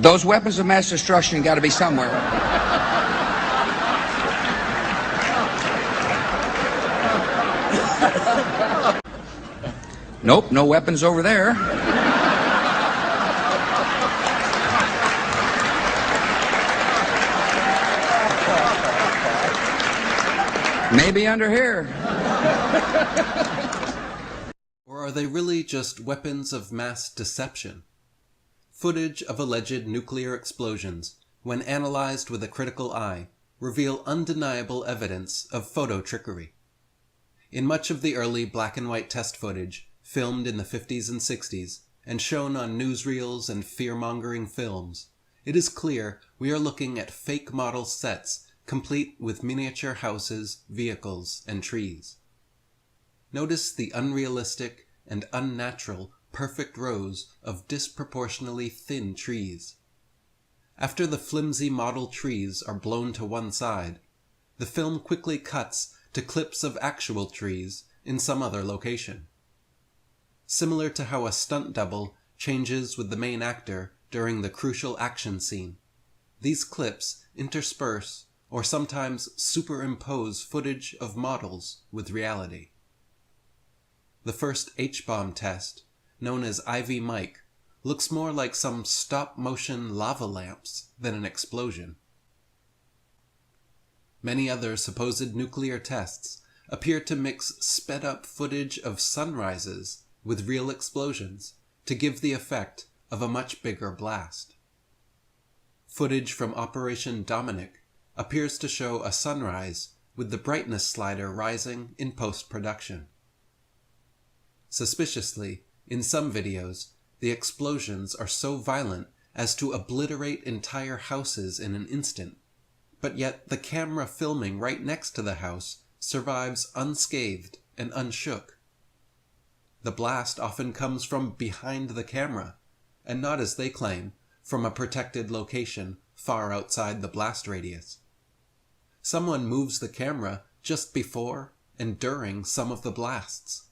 Those weapons of mass destruction got to be somewhere. Nope, no weapons over there. Maybe under here. Or are they really just weapons of mass deception? Footage of alleged nuclear explosions, when analyzed with a critical eye, reveal undeniable evidence of photo trickery. In much of the early black and white test footage, filmed in the 50s and 60s, and shown on newsreels and fear-mongering films, it is clear we are looking at fake model sets complete with miniature houses, vehicles, and trees. Notice the unrealistic and unnatural perfect rows of disproportionately thin trees. After the flimsy model trees are blown to one side, the film quickly cuts to clips of actual trees in some other location. Similar to how a stunt double changes with the main actor during the crucial action scene, these clips intersperse or sometimes superimpose footage of models with reality. The first H-bomb test, known as Ivy Mike, looks more like some stop-motion lava lamps than an explosion. Many other supposed nuclear tests appear to mix sped-up footage of sunrises with real explosions to give the effect of a much bigger blast. Footage from Operation Dominic appears to show a sunrise with the brightness slider rising in post-production. Suspiciously, in some videos, the explosions are so violent as to obliterate entire houses in an instant, but yet the camera filming right next to the house survives unscathed and unshook. The blast often comes from behind the camera, and not, as they claim, from a protected location far outside the blast radius. Someone moves the camera just before and during some of the blasts,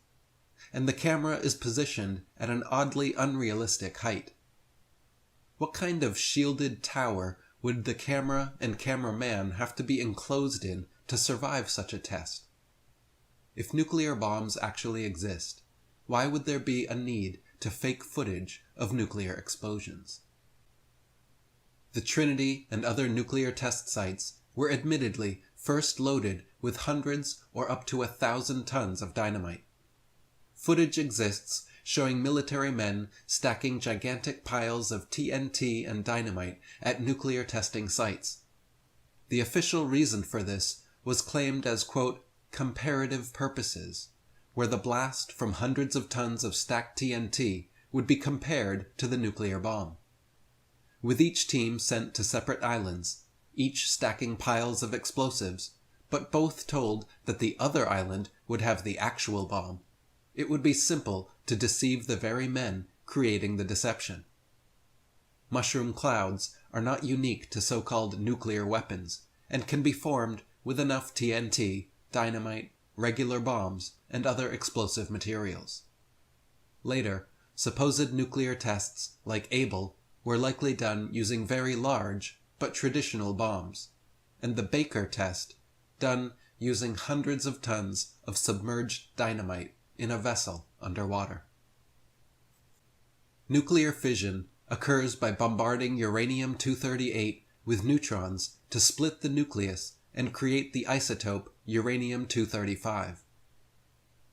and the camera is positioned at an oddly unrealistic height. What kind of shielded tower would the camera and cameraman have to be enclosed in to survive such a test? If nuclear bombs actually exist, why would there be a need to fake footage of nuclear explosions? The Trinity and other nuclear test sites were admittedly first loaded with hundreds or up to 1,000 tons of dynamite. Footage exists showing military men stacking gigantic piles of TNT and dynamite at nuclear testing sites. The official reason for this was claimed as, quote, comparative purposes, where the blast from hundreds of tons of stacked TNT would be compared to the nuclear bomb. With each team sent to separate islands, each stacking piles of explosives, but both told that the other island would have the actual bomb, it would be simple to deceive the very men creating the deception. Mushroom clouds are not unique to so-called nuclear weapons, and can be formed with enough TNT, dynamite, regular bombs, and other explosive materials. Later, supposed nuclear tests, like Able, were likely done using very large, but traditional bombs, and the Baker test, done using hundreds of tons of submerged dynamite in a vessel underwater. Nuclear fission occurs by bombarding uranium-238 with neutrons to split the nucleus and create the isotope uranium-235.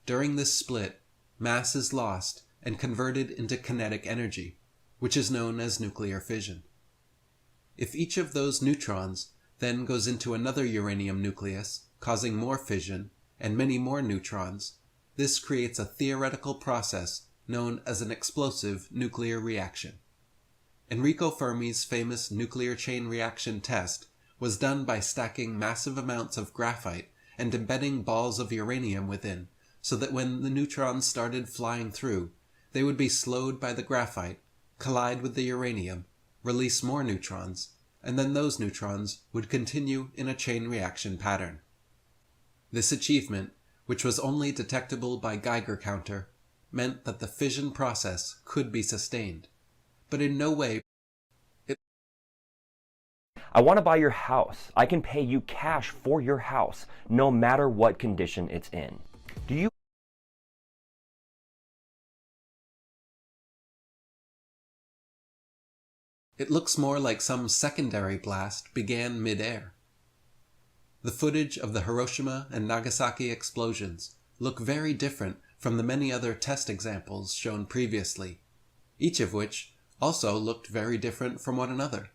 During this split, mass is lost and converted into kinetic energy, which is known as nuclear fission. If each of those neutrons then goes into another uranium nucleus, causing more fission and many more neutrons, this creates a theoretical process known as an explosive nuclear reaction. Enrico Fermi's famous nuclear chain reaction test was done by stacking massive amounts of graphite and embedding balls of uranium within, so that when the neutrons started flying through, they would be slowed by the graphite, collide with the uranium, release more neutrons, and then those neutrons would continue in a chain reaction pattern. This achievement, which was only detectable by Geiger counter, meant that the fission process could be sustained, but in no way I want to buy your house. I can pay you cash for your house, no matter what condition it's in. Do you It looks more like some secondary blast began mid-air. The footage of the Hiroshima and Nagasaki explosions look very different from the many other test examples shown previously, each of which also looked very different from one another.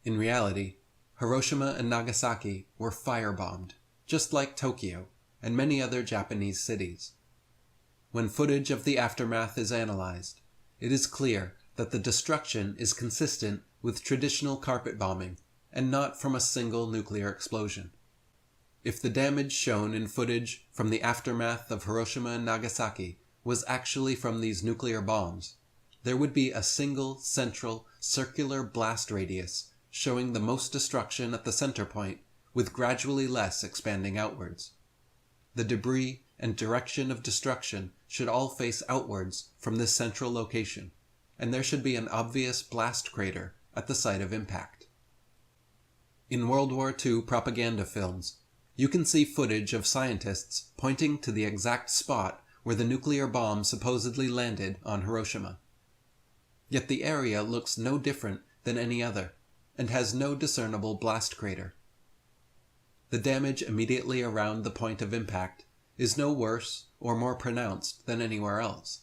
In reality, Hiroshima and Nagasaki were firebombed, just like Tokyo and many other Japanese cities. When footage of the aftermath is analyzed, it is clear that the destruction is consistent with traditional carpet bombing and not from a single nuclear explosion. If the damage shown in footage from the aftermath of Hiroshima and Nagasaki was actually from these nuclear bombs, there would be a single central circular blast radius showing the most destruction at the center point, with gradually less expanding outwards. The debris and direction of destruction should all face outwards from this central location, and there should be an obvious blast crater at the site of impact. In World War II propaganda films, you can see footage of scientists pointing to the exact spot where the nuclear bomb supposedly landed on Hiroshima. Yet the area looks no different than any other, and has no discernible blast crater. The damage immediately around the point of impact is no worse or more pronounced than anywhere else.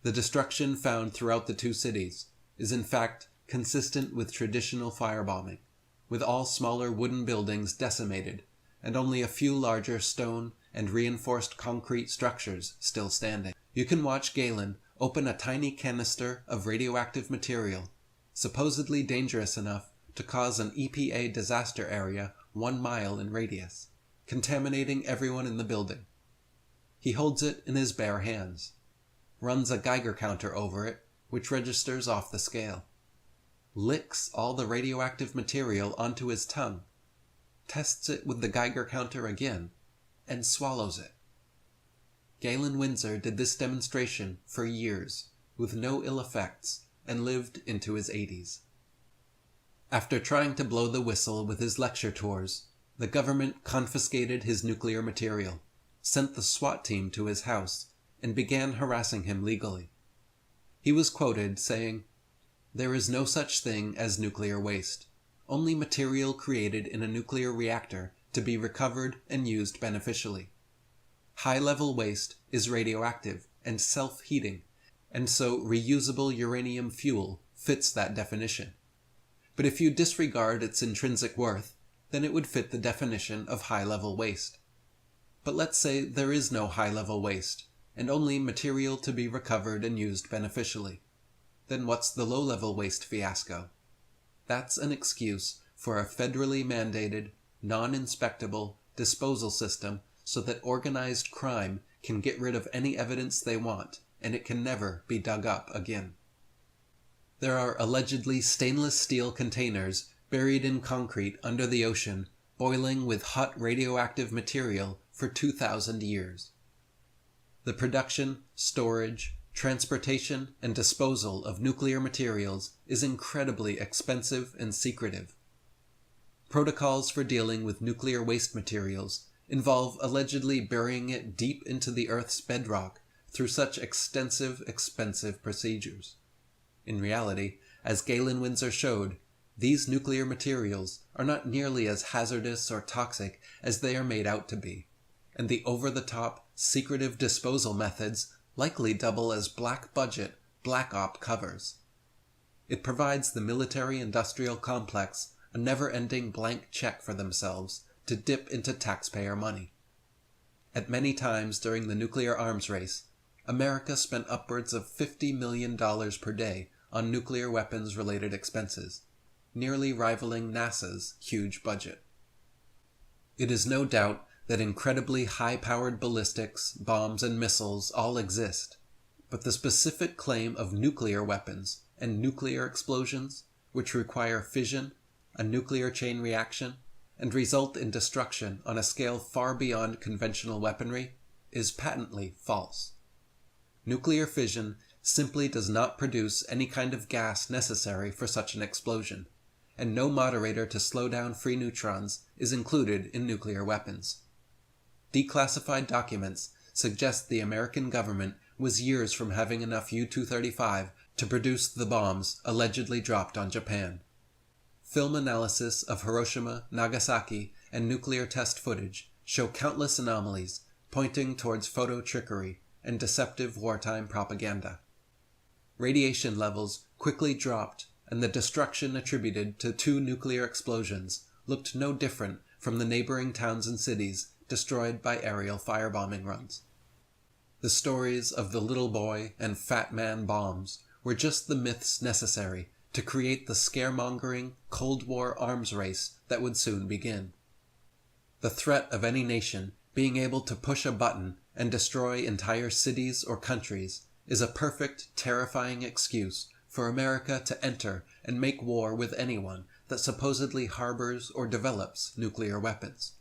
The destruction found throughout the two cities is in fact consistent with traditional firebombing, with all smaller wooden buildings decimated and only a few larger stone and reinforced concrete structures still standing. You can watch Galen open a tiny canister of radioactive material, supposedly dangerous enough to cause an EPA disaster area 1 mile in radius, contaminating everyone in the building. He holds it in his bare hands, runs a Geiger counter over it, which registers off the scale, licks all the radioactive material onto his tongue, tests it with the Geiger counter again, and swallows it. Galen Windsor did this demonstration for years, with no ill effects, and lived into his 80s. After trying to blow the whistle with his lecture tours, the government confiscated his nuclear material, sent the SWAT team to his house, and began harassing him legally. He was quoted saying, "There is no such thing as nuclear waste, only material created in a nuclear reactor to be recovered and used beneficially. High-level waste is radioactive and self-heating, and so reusable uranium fuel fits that definition. But if you disregard its intrinsic worth, then it would fit the definition of high-level waste. But let's say there is no high-level waste, and only material to be recovered and used beneficially. Then what's the low-level waste fiasco? That's an excuse for a federally mandated, non-inspectable disposal system so that organized crime can get rid of any evidence they want, and it can never be dug up again. There are allegedly stainless steel containers buried in concrete under the ocean, boiling with hot radioactive material for 2,000 years. The production, storage, transportation, and disposal of nuclear materials is incredibly expensive and secretive. Protocols for dealing with nuclear waste materials involve allegedly burying it deep into the Earth's bedrock through such extensive, expensive procedures. In reality, as Galen Windsor showed, these nuclear materials are not nearly as hazardous or toxic as they are made out to be, and the over-the-top, secretive disposal methods likely double as black-budget, black-op covers. It provides the military-industrial complex a never-ending blank check for themselves to dip into taxpayer money. At many times during the nuclear arms race, America spent upwards of $50 million per day on nuclear weapons-related expenses, nearly rivaling NASA's huge budget. It is no doubt that incredibly high-powered ballistics, bombs, and missiles all exist, but the specific claim of nuclear weapons and nuclear explosions, which require fission, a nuclear chain reaction, and result in destruction on a scale far beyond conventional weaponry, is patently false. Nuclear fission simply does not produce any kind of gas necessary for such an explosion, and no moderator to slow down free neutrons is included in nuclear weapons. Declassified documents suggest the American government was years from having enough U-235 to produce the bombs allegedly dropped on Japan. Film analysis of Hiroshima, Nagasaki, and nuclear test footage show countless anomalies pointing towards photo trickery and deceptive wartime propaganda. Radiation levels quickly dropped, and the destruction attributed to 2 nuclear explosions looked no different from the neighboring towns and cities destroyed by aerial firebombing runs. The stories of the little boy and fat man bombs were just the myths necessary to create the scaremongering Cold War arms race that would soon begin. The threat of any nation being able to push a button and destroy entire cities or countries is a perfect, terrifying excuse for America to enter and make war with anyone that supposedly harbors or develops nuclear weapons.